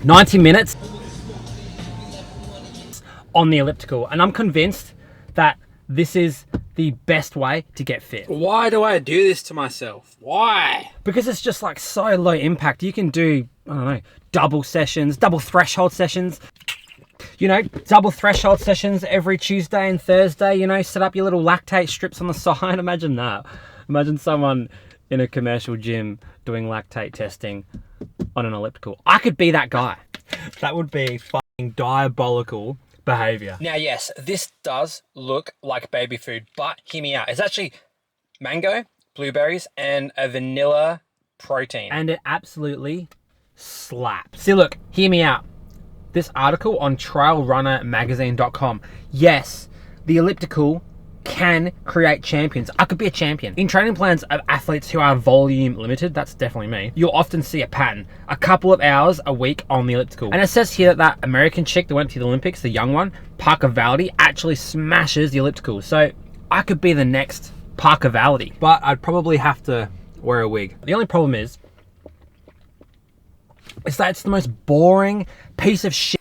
90 minutes on the elliptical, and I'm convinced that this is the best way to get fit. Why do I do this to myself? Why? Because it's just like so low impact. You can do, I don't know, double sessions, double threshold sessions. You know, double threshold sessions every Tuesday and Thursday, you know, set up your little lactate strips on the side. Imagine that. Imagine someone in a commercial gym doing lactate testing on an elliptical. I could be that guy. That would be fucking diabolical behavior. Now, yes, this does look like baby food, but hear me out. It's actually mango, blueberries, and a vanilla protein. And it absolutely slaps. See, look, hear me out. This article on trailrunnermagazine.com. Yes, the elliptical can create champions. I could be a champion. In training plans of athletes who are volume limited, that's definitely me, you'll often see a pattern. A couple of hours a week on the elliptical. And it says here that American chick that went to the Olympics, the young one, Parker Valdey, actually smashes the elliptical. So I could be the next Parker Valdey, but I'd probably have to wear a wig. The only problem is that it's the most boring piece of shit.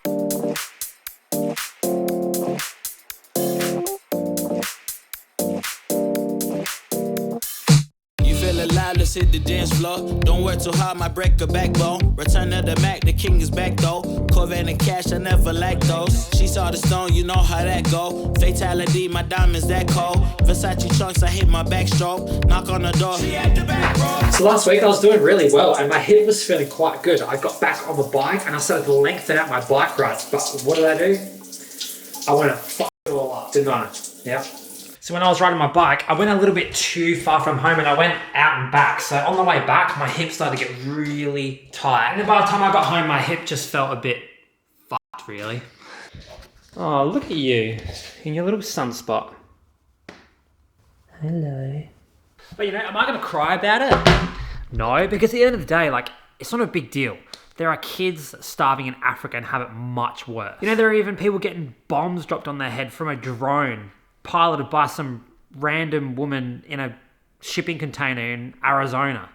Let's hit the dance floor. Don't work too hard, might break a backbone. Return to the Mac, the king is back though. Corvette and cash, I never lack those. She saw the stone, you know how that go. Fatality, my diamonds that cold. Versace trunks, I hit my backstroke. Knock on the door, she at the back row. So last week I was doing really well and my hip was feeling quite good. I got back on the bike and I started to lengthen out my bike rides. But what did I do? I went and fucked it all up, didn't I? Yeah. So when I was riding my bike, I went a little bit too far from home and I went out and back. So on the way back, my hip started to get really tight. And then by the time I got home, my hip just felt a bit fucked, really. Oh, look at you in your little sunspot. Hello. But you know, am I gonna cry about it? No, because at the end of the day, like, it's not a big deal. There are kids starving in Africa and have it much worse. You know, there are even people getting bombs dropped on their head from a drone piloted by some random woman in a shipping container in Arizona,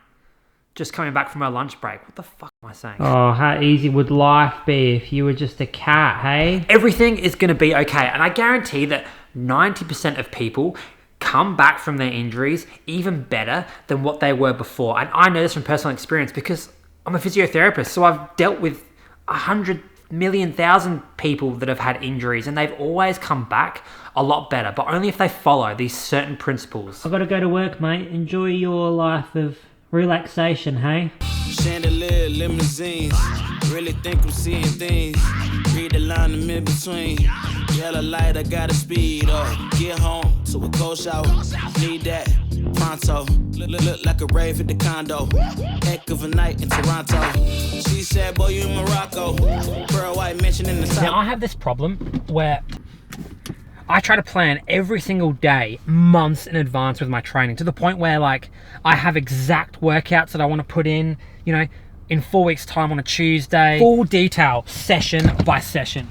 just coming back from her lunch break. What the fuck am I saying? Oh, how easy would life be if you were just a cat, hey? Everything is going to be okay. And I guarantee that 90% of people come back from their injuries even better than what they were before. And I know this from personal experience because I'm a physiotherapist. So I've dealt with 100,000,000 people that have had injuries and they've always come back a lot better, but only if they follow these certain principles. I've got to go to work, mate. Enjoy your life of relaxation, hey? Chandelier, limousines. Really think I'm seeing things. Read the line in between. Yellow light, I gotta speed up. Get home to a cold shower. Need that pronto. Look like a rave at the condo. Heck of a night in Toronto. She said, boy, you in Morocco. Pearl white mention in the top. Now, I have this problem where I try to plan every single day, months in advance with my training, to the point where, like, I have exact workouts that I want to put in, you know, in 4 weeks' time on a Tuesday. Full detail, session by session.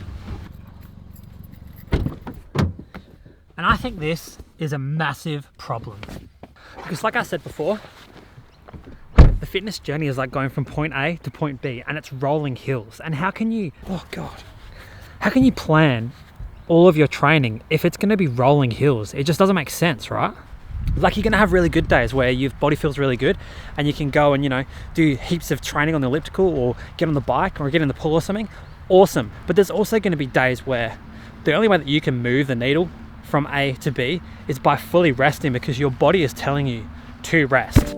And I think this is a massive problem. Because like I said before, the fitness journey is like going from point A to point B, and it's rolling hills. And how can you, oh God, how can you plan all of your training if it's going to be rolling hills? It just doesn't make sense, right? Like, you're going to have really good days where your body feels really good and you can go and, you know, do heaps of training on the elliptical or get on the bike or get in the pool or something. Awesome. But there's also going to be days where the only way that you can move the needle from A to B is by fully resting, because your body is telling you to rest.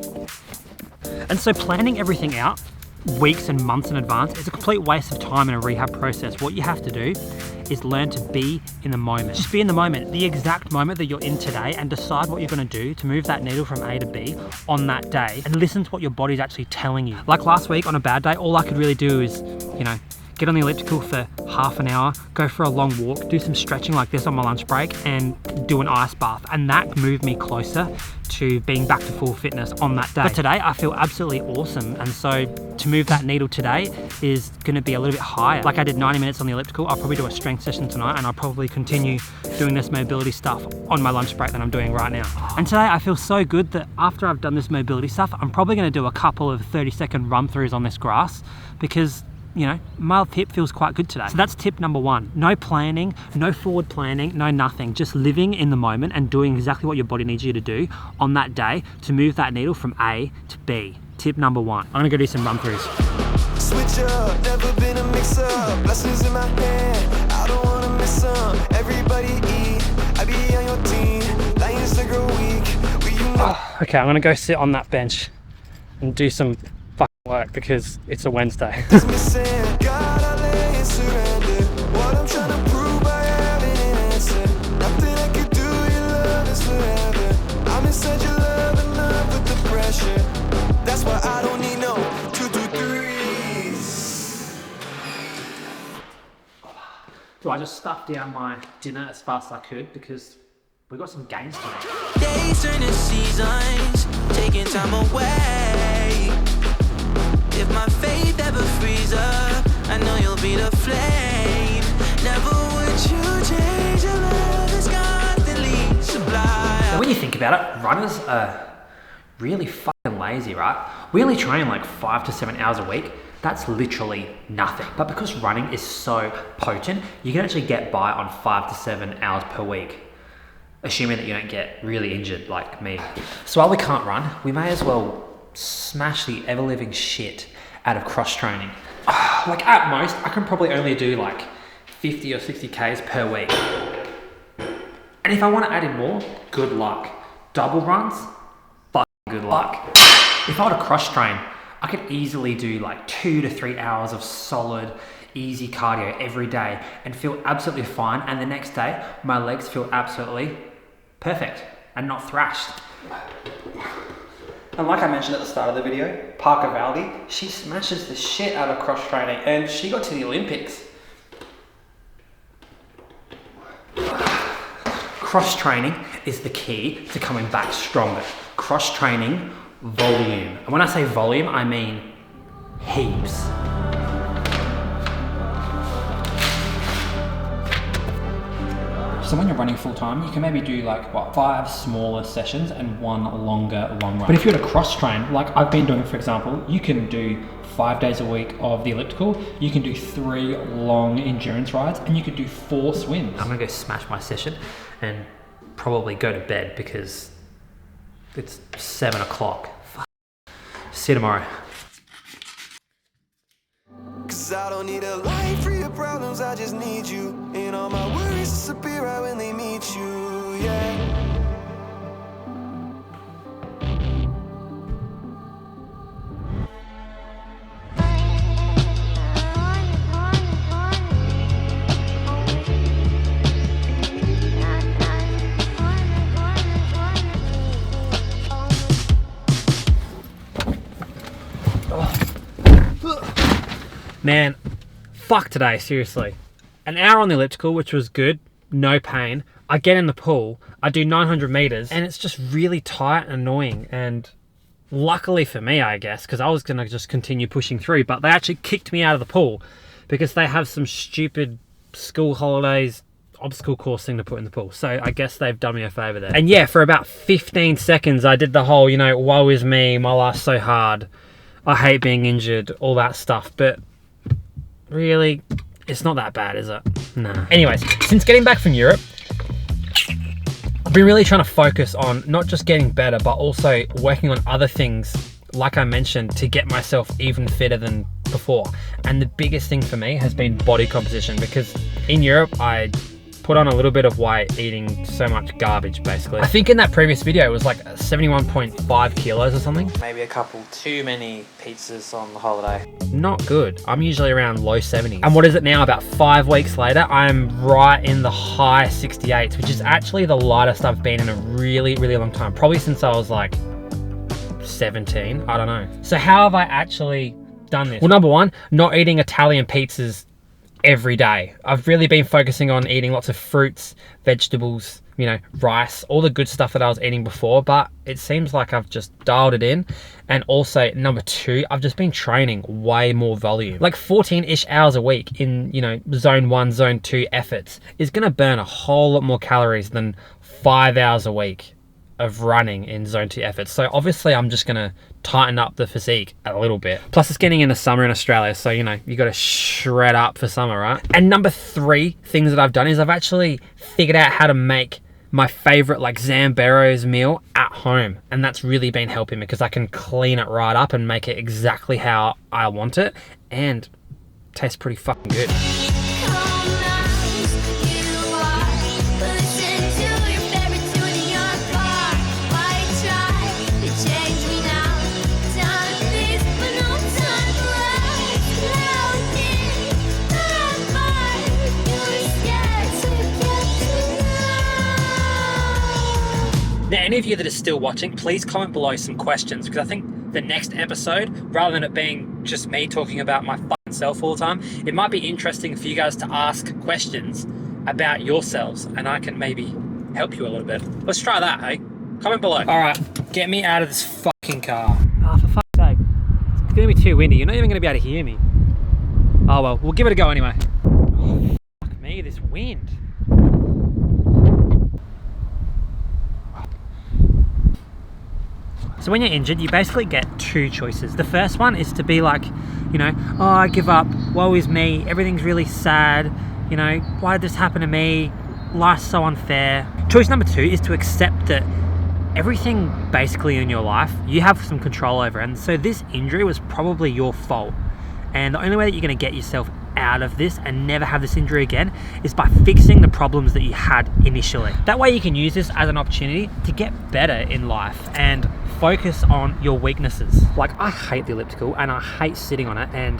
And so planning everything out weeks and months in advance is a complete waste of time in a rehab process. What you have to do is learn to be in the moment. Just be in the moment, the exact moment that you're in today, and decide what you're going to do to move that needle from A to B on that day, and listen to what your body's actually telling you. Like last week on a bad day, all I could really do is, you know, get on the elliptical for half an hour, go for a long walk, do some stretching like this on my lunch break, and do an ice bath. And that moved me closer to being back to full fitness on that day. But today I feel absolutely awesome. And so to move that needle today is gonna be a little bit higher. Like I did 90 minutes on the elliptical, I'll probably do a strength session tonight, and I'll probably continue doing this mobility stuff on my lunch break that I'm doing right now. And today I feel so good that after I've done this mobility stuff, I'm probably gonna do a couple of 30-second run throughs on this grass, because you know, my hip feels quite good today. So that's tip number one. No planning, no forward planning, no nothing. Just living in the moment and doing exactly what your body needs you to do on that day to move that needle from A to B. Tip number one. I'm gonna go do some run throughs. Switch up, never been a mix-up. Blessings in my hand, I don't wanna miss some. Everybody eat, I be on your team. Lions to grow weak. Okay, I'm gonna go sit on that bench and do some fucking work because it's a Wednesday. That's why I don't need no 2, 2, 3s. So I just stuffed down my dinner as fast as I could because we got some games to make. Days turn to seasons, taking time away. If my faith ever frees up, I know you'll be the flame. Never would you change, your love is constantly sublime. Now when you think about it, runners are really fucking lazy, right? We only train like 5 to 7 hours a week. That's literally nothing. But because running is so potent, you can actually get by on 5 to 7 hours per week, assuming that you don't get really injured like me. So while we can't run, we may as well smash the ever-living shit out of cross-training. Like at most, I can probably only do like 50 or 60 Ks per week. And if I want to add in more, good luck. Double runs, fucking good luck. If I were to cross-train, I could easily do like 2 to 3 hours of solid, easy cardio every day and feel absolutely fine. And the next day, my legs feel absolutely perfect and not thrashed. And like I mentioned at the start of the video, Parker Valdi, she smashes the shit out of cross training and she got to the Olympics. Cross training is the key to coming back stronger. Cross training, volume. And when I say volume, I mean heaps. So when you're running full time, you can maybe do like, 5 smaller sessions and 1 longer long run. But if you were to cross train, like I've been doing, for example, you can do 5 days a week of the elliptical, you can do 3 long endurance rides, and you could do 4 swims. I'm gonna go smash my session and probably go to bed because it's 7 o'clock. See you tomorrow. Cause I don't need a life free of problems, I just need you. And all my worries disappear right when they meet you, yeah. Man, fuck today, seriously. An hour on the elliptical, which was good, no pain. I get in the pool, I do 900 meters, and it's just really tight and annoying. And luckily for me, I guess, because I was gonna just continue pushing through, but they actually kicked me out of the pool because they have some stupid school holidays obstacle course thing to put in the pool. So I guess they've done me a favor there. And yeah, for about 15 seconds, I did the whole, you know, woe is me, my life's so hard, I hate being injured, all that stuff. But really, it's not that bad, is it? Nah. Anyways, since getting back from Europe, I've been really trying to focus on not just getting better, but also working on other things, like I mentioned, to get myself even fitter than before. And the biggest thing for me has been body composition, because in Europe, I put on a little bit of weight eating so much garbage, basically. I think in that previous video, it was like 71.5 kilos or something. Maybe a couple too many pizzas on the holiday. Not good. I'm usually around low 70s. And what is it now? About 5 weeks later, I'm right in the high 68s, which is actually the lightest I've been in a really, really long time. Probably since I was like 17, I don't know. So how have I actually done this? Well, number one, not eating Italian pizzas every day. I've really been focusing on eating lots of fruits, vegetables, you know, rice, all the good stuff that I was eating before, but it seems like I've just dialed it in. And also, number two, I've just been training way more volume. Like 14-ish hours a week in, you know, zone 1, zone 2 efforts is gonna burn a whole lot more calories than 5 hours a week of running in zone 2 efforts. So obviously I'm just gonna tighten up the physique a little bit. Plus it's getting into summer in Australia, so you know, you gotta shred up for summer, right? And number 3 things that I've done is I've actually figured out how to make my favorite like Zambero's meal at home, and that's really been helping me because I can clean it right up and make it exactly how I want it, and tastes pretty fucking good. Now, any of you that are still watching, please comment below some questions, because I think the next episode, rather than it being just me talking about my fucking self all the time, it might be interesting for you guys to ask questions about yourselves, and I can maybe help you a little bit. Let's try that, hey? Comment below. All right, get me out of this fucking car. Oh, for fuck's sake. It's gonna be too windy. You're not even gonna be able to hear me. Oh well, we'll give it a go anyway. Oh, fuck me, this wind. So when you're injured, you basically get 2 choices. The first one is to be like, you know, oh, I give up, woe is me, everything's really sad, you know, why did this happen to me, life's so unfair. Choice number 2 is to accept that everything basically in your life, you have some control over, and so this injury was probably your fault. And the only way that you're gonna get yourself out of this and never have this injury again is by fixing the problems that you had initially. That way you can use this as an opportunity to get better in life and focus on your weaknesses. Like, I hate the elliptical and I hate sitting on it, and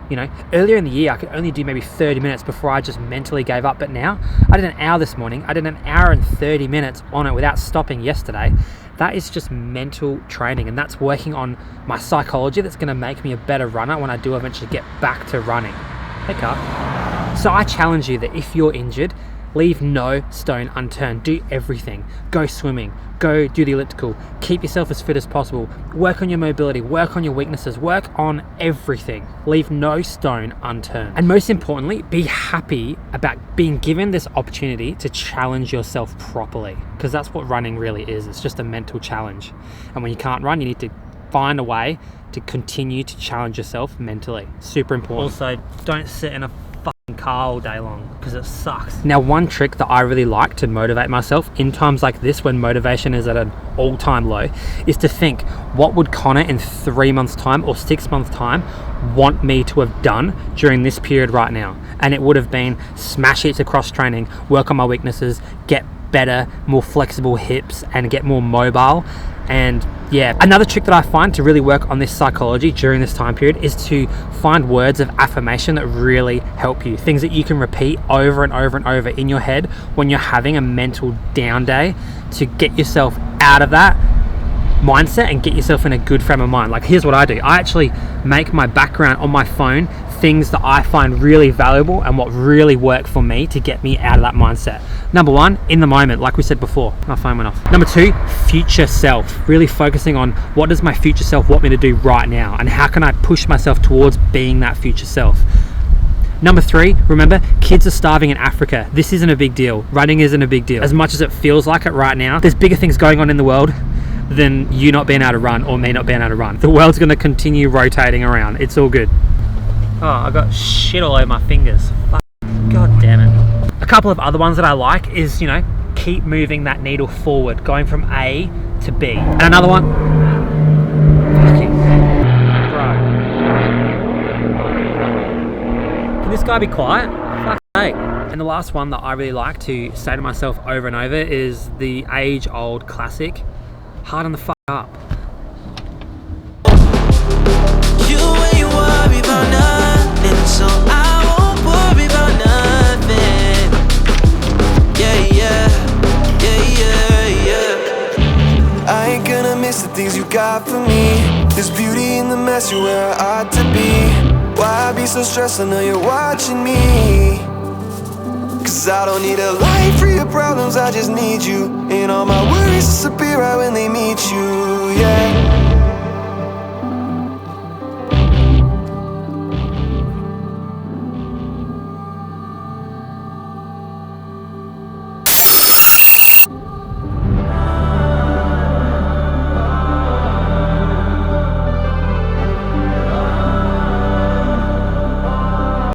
you know, earlier in the year I could only do maybe 30 minutes before I just mentally gave up, but now I did an hour this morning, I did an hour and 30 minutes on it without stopping yesterday. That is just mental training, and that's working on my psychology. That's going to make me a better runner when I do eventually get back to running. Hey car. So I challenge you that if you're injured, leave no stone unturned. Do everything. Go swimming, go do the elliptical, keep yourself as fit as possible, work on your mobility, work on your weaknesses, work on everything. Leave no stone unturned. And most importantly, be happy about being given this opportunity to challenge yourself properly, because that's what running really is. It's just a mental challenge. And when you can't run, you need to find a way to continue to challenge yourself mentally. Super important. Also, don't sit in a car all day long, because it sucks. Now, one trick that I really like to motivate myself in times like this when motivation is at an all-time low is to think, what would Connor in 3 months time or 6 months time want me to have done during this period right now? And it would have been smash hits across training, work on my weaknesses, get better, more flexible hips, and get more mobile. And yeah, another trick that I find to really work on this psychology during this time period is to find words of affirmation that really help you. Things that you can repeat over and over and over in your head when you're having a mental down day, to get yourself out of that mindset and get yourself in a good frame of mind. Like, here's what I do. I actually make my background on my phone things that I find really valuable and what really work for me to get me out of that mindset. Number 1, in the moment, like we said before. My phone went off. Number 2, future self. Really focusing on what does my future self want me to do right now, and how can I push myself towards being that future self. Number 3, remember, kids are starving in Africa. This isn't a big deal. Running isn't a big deal. As much as it feels like it right now, there's bigger things going on in the world than you not being able to run or me not being able to run. The world's going to continue rotating around. It's all good. Oh, I got shit all over my fingers. Fuck. God damn it. A couple of other ones that I like is, you know, keep moving that needle forward, going from A to B. And another one. Fucking bro. Can this guy be quiet? Fuck sake. And the last one that I really like to say to myself over and over is the age-old classic, harden the fuck up. You ain't worry about nothing, so I won't worry about nothing. Yeah. I ain't gonna miss the things you got for me. There's beauty in the mess, you're where I ought to be. Why be so stressed? I know you're watching me. Cause I don't need a life for your problems, I just need you. And all my worries disappear right when they meet you.